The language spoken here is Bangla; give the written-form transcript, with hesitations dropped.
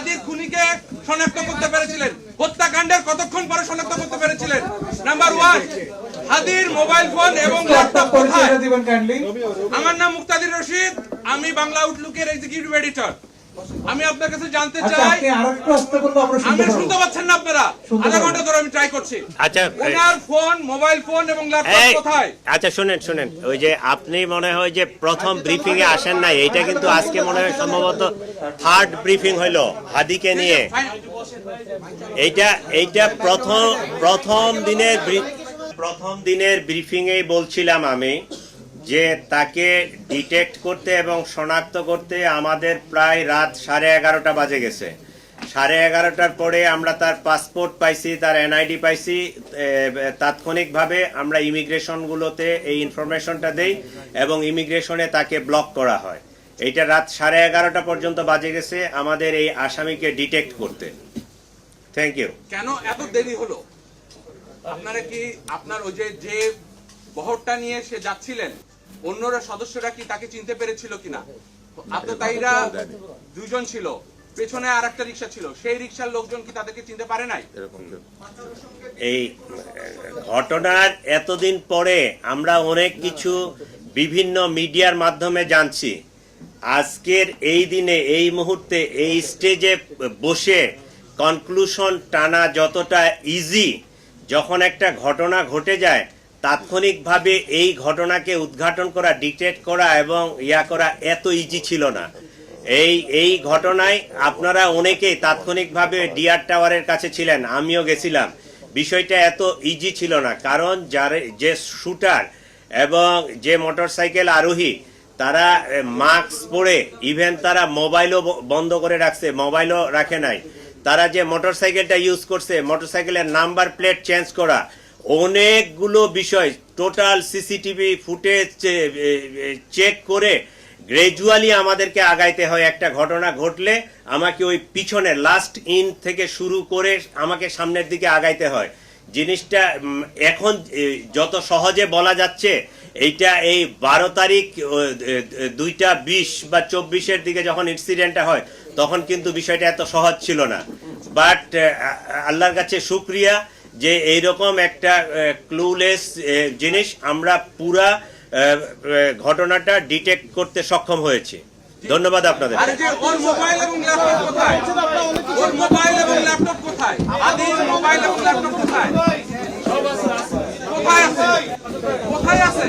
হাদির খুনিকে শনাক্ত করতে পেরেছিলেন? হত্যাকাণ্ডের কতক্ষণ পরে শনাক্ত করতে পেরেছিলেন? নাম্বার 1, হাদির মোবাইল ফোন এবং ল্যাপটপ কোথায়? আমার নাম মুক্তাদির রশিদ, আমি বাংলা আউটলুকের এক্সিকিউটিভ এডিটর। আমি আপনার কাছে জানতে চাই, আমি শুনতে পাচ্ছেন না আপনারা? আধা ঘন্টা ধরে আমি ট্রাই করছি। আচ্ছা, ওনার ফোন, মোবাইল ফোন এবং ল্যাপটপ কোথায়? আচ্ছা শুনেন, ওই যে আপনি মনে হয় যে প্রথম ব্রিফিং এ আসেন নাই, এইটা কিন্তু আজকে মনে হয় সম্ভবত থার্ড ব্রিফিং হইলো হাদিকে নিয়ে। এইটা প্রথম দিনের ব্রিফিং এ বলছিলাম আমি যে তাকে ডিটেক্ট করতে এবং শনাক্ত করতে আমাদের প্রায় রাত 11:30 বাজে গেছে। 11:30টার পরে আমরা তার পাসপোর্ট পাইছি, তার এনআইডি পাইছি। তাৎক্ষণিকভাবে আমরা ইমিগ্রেশনগুলোতে এই ইনফরমেশনটা দেই এবং ইমিগ্রেশনে তাকে ব্লক করা হয়। এইটা রাত 11:30 পর্যন্ত বাজে গেছে আমাদের এই আসামিকে ডিটেক্ট করতে। Thank you. কেন এত দেরি হলো? আপনারা কি আপনার ওই যে বহরটা নিয়ে সে যাচ্ছিলেন, অন্যরা সদস্যরা কি তাকে চিনতে পেরেছিল কিনা? আততায়ীরা 2 জন ছিল, পেছনে আর একটা রিক্সা ছিল, সেই রিক্সার লোকজন কি তাদেরকে চিনতে পারে নাই? এই ঘটনার এতদিন পরে আমরা অনেক কিছু বিভিন্ন মিডিয়ার মাধ্যমে জানছি। আজকের এই দিনে, এই মুহূর্তে, এই স্টেজে বসে কনক্লুশন টানা যতটা ইজি, যখন একটা ঘটনা ঘটে যায় তাৎক্ষণিকভাবে এই ঘটনাকে উদ্ঘাটন করা, ডিটেক্ট করা এবং করা এত ইজি ছিল না। এই ঘটনায় আপনারা অনেকেই তাৎক্ষণিকভাবে ডিআর টাওয়ারের কাছে ছিলেন, আমিও গেছিলাম। বিষয়টা এত ইজি ছিল না, কারণ যে শুটার এবং যে মোটরসাইকেল আরোহী তারা মাস্ক পরে, ইভেন তারা মোবাইলও বন্ধ করে রাখছে, মোবাইলও রাখে নাই। তারা যে মোটরসাইকেলটা ইউজ করছে, মোটরসাইকেলের নাম্বার প্লেট চেঞ্জ করা, অনেকগুলো বিষয় টোটাল সিসিটিভি ফুটেজ চেক করে গ্রাজুয়ালি আমাদেরকে আগাইতে হয়। একটা ঘটনা ঘটলে আমাকে ওই পিছনে লাস্ট ইন থেকে শুরু করে আমাকে সামনের দিকে আগাইতে হয়। জিনিসটা এখন যত সহজে বলা যাচ্ছে, এইটা এই 12 তারিখ 2:20 বা 24-এর দিকে যখন ইনসিডেন্টটা হয় তখন কিন্তু বিষয়টা এত সহজ ছিল না। বাট আল্লাহর কাছে শুকরিয়া যে এইরকম একটা ক্লুলেস জিনিস আমরা পুরা ঘটনাটা ডিটেক্ট করতে সক্ষম হয়েছে। ধন্যবাদ আপনাদের। ওর মোবাইল এবং ল্যাপটপ কোথায়? ওর মোবাইল এবং ল্যাপটপ কোথায়? আদির মোবাইল এবং ল্যাপটপ কোথায়? কোথায় আছে?